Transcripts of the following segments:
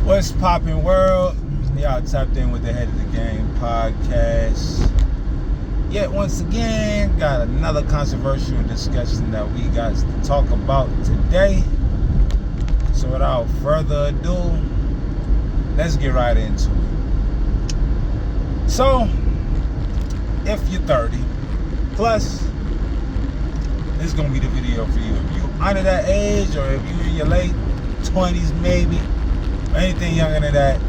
What's poppin' world? Y'all tapped in with the Head of the Game podcast. Yet once again, got another controversial discussion that we got to talk about today. So without further ado, let's get right into it. So, if you're 30 plus, this is gonna be the video for you. If you under that age, or if you in your late 20s maybe, or anything younger than that,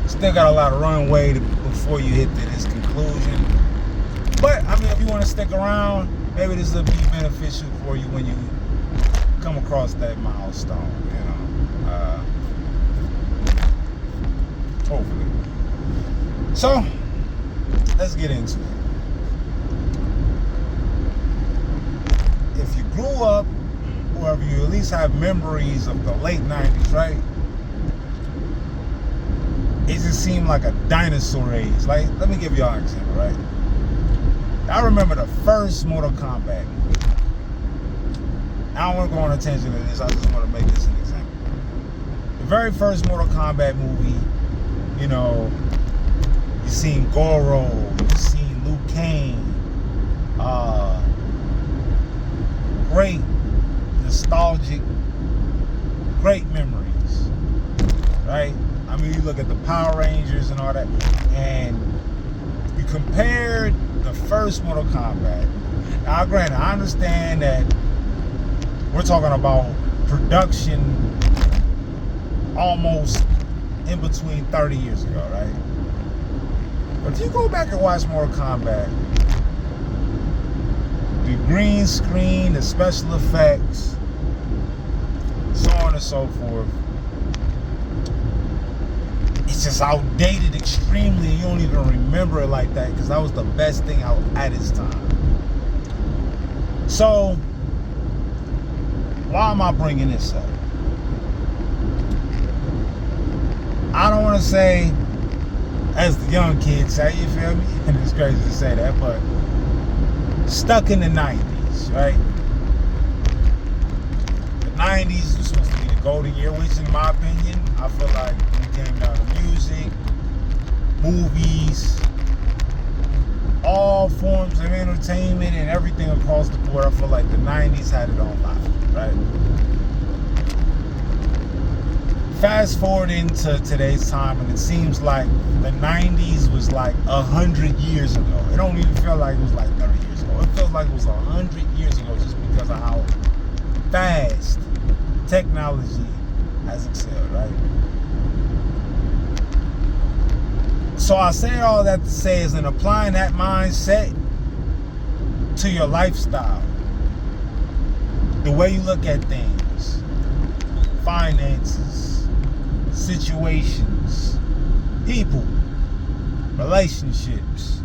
still got a lot of runway before you hit to this conclusion. But I mean, if you want to stick around, maybe this will be beneficial for you when you come across that milestone, hopefully. So let's get into it. If you grew up, or if you at least have memories of the late 90s, right? It just seemed like a dinosaur age. Like, let me give y'all an example, right? I remember the first Mortal Kombat movie. I don't want to go on a tangent of this. I just want to make this an example. The very first Mortal Kombat movie, you seen Goro, you seen Liu Kang. Great, nostalgic, great memories, right? I mean, you look at the Power Rangers and all that, and you compared the first Mortal Kombat. Now, granted, I understand that we're talking about production almost in between 30 years ago, right? But if you go back and watch Mortal Kombat, the green screen, the special effects, so on and so forth, it's just outdated extremely. You don't even remember it like that because that was the best thing out at its time. So, why am I bringing this up? I don't want to say, as the young kids say, you feel me? And it's crazy to say that, but stuck in the 90s, right? The 90s was supposed to be the golden year, which in my opinion, I feel like when it came down to music, movies, all forms of entertainment and everything across the board, I feel like the 90s had it on lock, right? Fast forward into today's time, and it seems like the 90s was like 100 years ago. It don't even feel like it was like 30 years ago. It feels like it was 100 years ago just because of how fast technology has excelled, right? So I say all that to say is, in applying that mindset to your lifestyle, the way you look at things, finances, situations, people, relationships,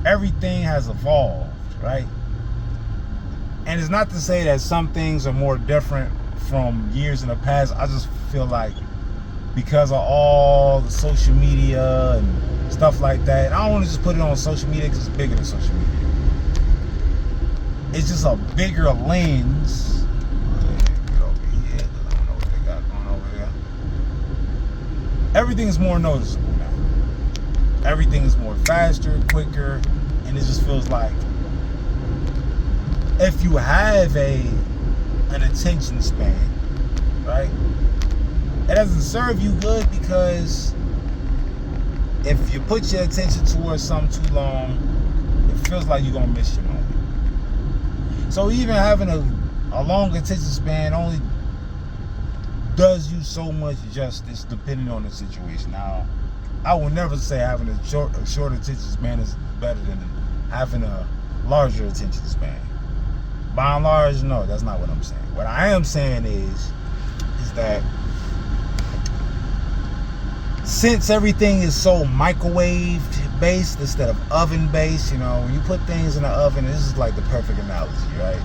everything has evolved, right? And it's not to say that some things are more different from years in the past. I just feel like because of all the social media and stuff like that, I don't want to just put it on social media because it's bigger than social media. It's just a bigger lens. Get over here. I don't know what they got going over there. Everything is more noticeable now. Everything is more faster, quicker, and it just feels like if you have an attention span, right? It doesn't serve you good, because if you put your attention towards something too long, it feels like you're gonna miss your moment. So even having a long attention span only does you so much justice depending on the situation. Now, I will never say having a short attention span is better than having a larger attention span. By and large, no, that's not what I'm saying. What I am saying is that since everything is so microwave based instead of oven based, when you put things in the oven, this is like the perfect analogy, right?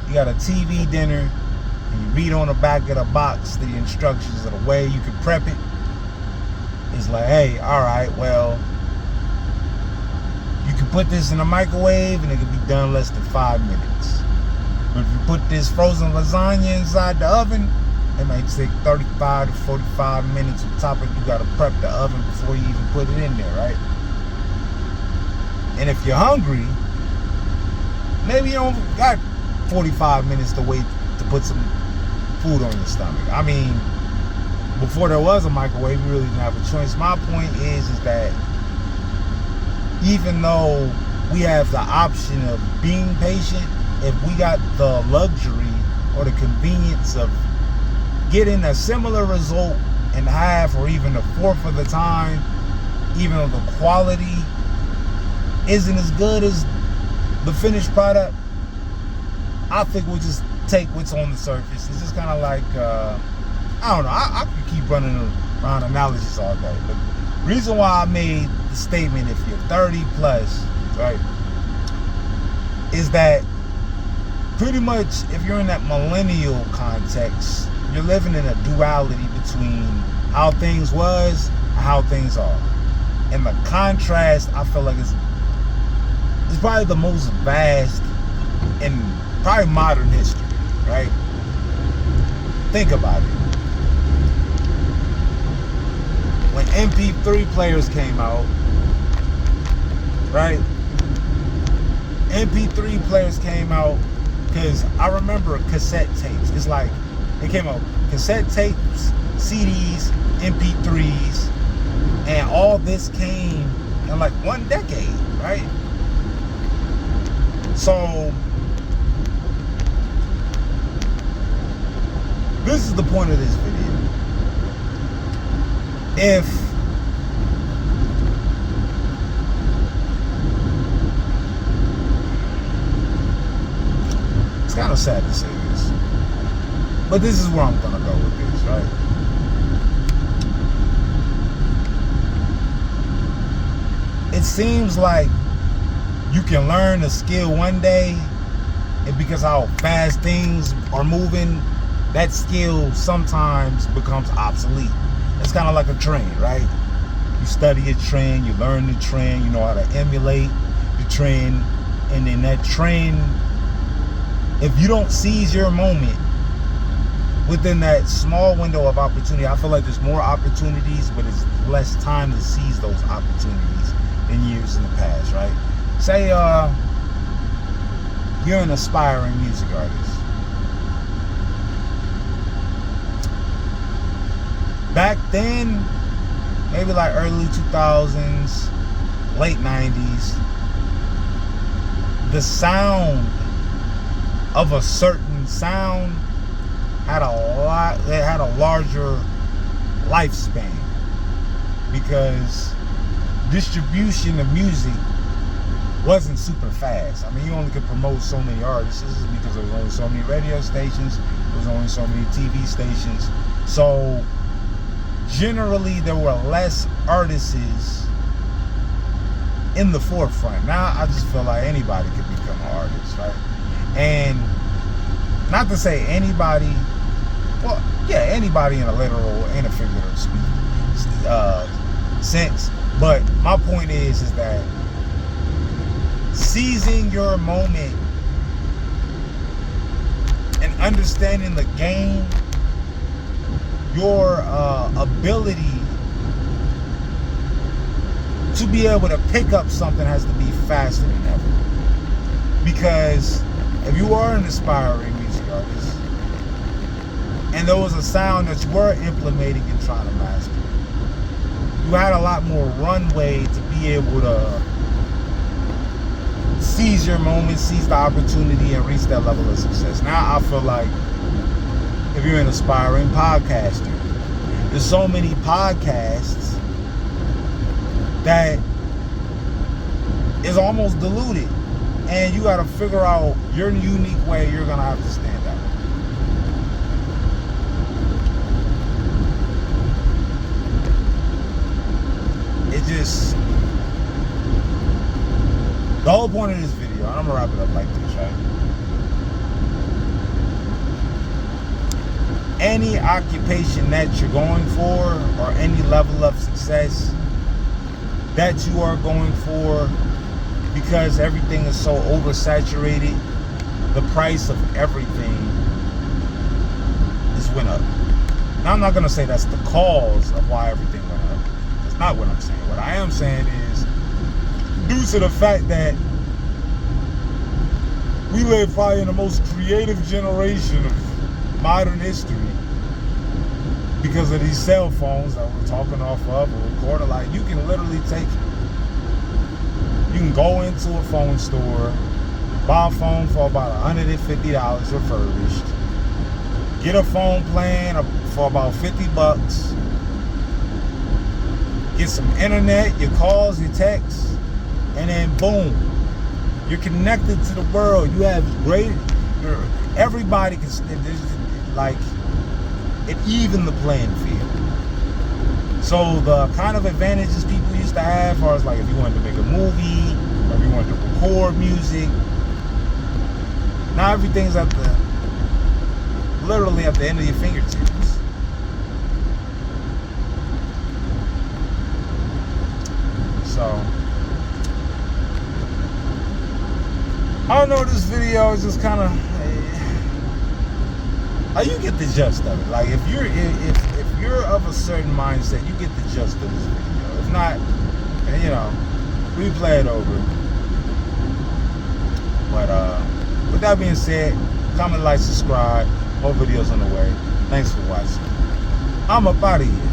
You got a TV dinner, and you read on the back of the box the instructions of the way you can prep it. It's like, hey, all right, well, you can put this in the microwave and it can be done less than 5 minutes. But if you put this frozen lasagna inside the oven, It may take 35 to 45 minutes. On top of it, you got to prep the oven before you even put it in there, right? And if you're hungry, maybe you don't got 45 minutes to wait to put some food on your stomach. I mean, before there was a microwave, you really didn't have a choice. My point is that even though we have the option of being patient, if we got the luxury or the convenience of getting a similar result in half or even a fourth of the time, even though the quality isn't as good as the finished product, I think we'll just take what's on the surface. It's just kind of like, I don't know, I could keep running around analogies all day, but the reason why I made the statement, if you're 30 plus, right, is that pretty much if you're in that millennial context, you're living in a duality between how things was and how things are. And the contrast, I feel like it's probably the most vast in probably modern history, right? Think about it. When MP3 players came out, right? MP3 players came out because I remember cassette tapes. It's like it came out cassette tapes, CDs, MP3s, and all this came in like one decade, right? So this is the point of this video. If it's kind of sad to say this, but this is where I'm gonna go with this, right? It seems like you can learn a skill one day, and because how fast things are moving, that skill sometimes becomes obsolete. It's kind of like a trend, right? You study a trend, you learn the trend, you know how to emulate the trend, and then that trend, if you don't seize your moment within that small window of opportunity, I feel like there's more opportunities, but it's less time to seize those opportunities than years in the past, right? Say you're an aspiring music artist. Back then, maybe like early 2000s, late 90s, the sound of a certain sound had a larger lifespan, because distribution of music wasn't super fast. I mean, you only could promote so many artists. This is because there was only so many radio stations, there was only so many TV stations. So generally there were less artists in the forefront. Now I just feel like anybody could become an artist, right? And not to say anybody, well, yeah, anybody in a literal and a figurative sense. But my point is that seizing your moment and understanding the game, your ability to be able to pick up something has to be faster than ever. Because if you are an aspiring music artist and there was a sound that you were implementing and trying to master, you had a lot more runway to be able to seize your moment, seize the opportunity, and reach that level of success. Now I feel like if you're an aspiring podcaster, there's so many podcasts that is almost diluted, and you got to figure out your unique way you're gonna have to stand out. It just, the whole point of this video, and I'm gonna wrap it up like this, right? Any occupation that you're going for, or any level of success that you are going for, because everything is so oversaturated, the price of everything has went up. Now, I'm not going to say that's the cause of why everything went up. That's not what I'm saying. What I am saying is, due to the fact that we live probably in the most creative generation of modern history, because of these cell phones that we're talking off of or recording, like, you can literally you can go into a phone store, buy a phone for about $150 refurbished, get a phone plan for about $50, get some internet, your calls, your texts, and then boom, you're connected to the world. You have everybody can, like, it even the playing field. So the kind of advantages people used to have, as far as like if you wanted to make a movie or if you wanted to record music, now everything's literally at the end of your fingertips. So I don't know, this video is just kind of, you get the gist of it. Like, if you're of a certain mindset, you get the gist of this video. If not, you know, replay it over. But with that being said, comment, like, subscribe. More videos on the way. Thanks for watching. I'm up out of here.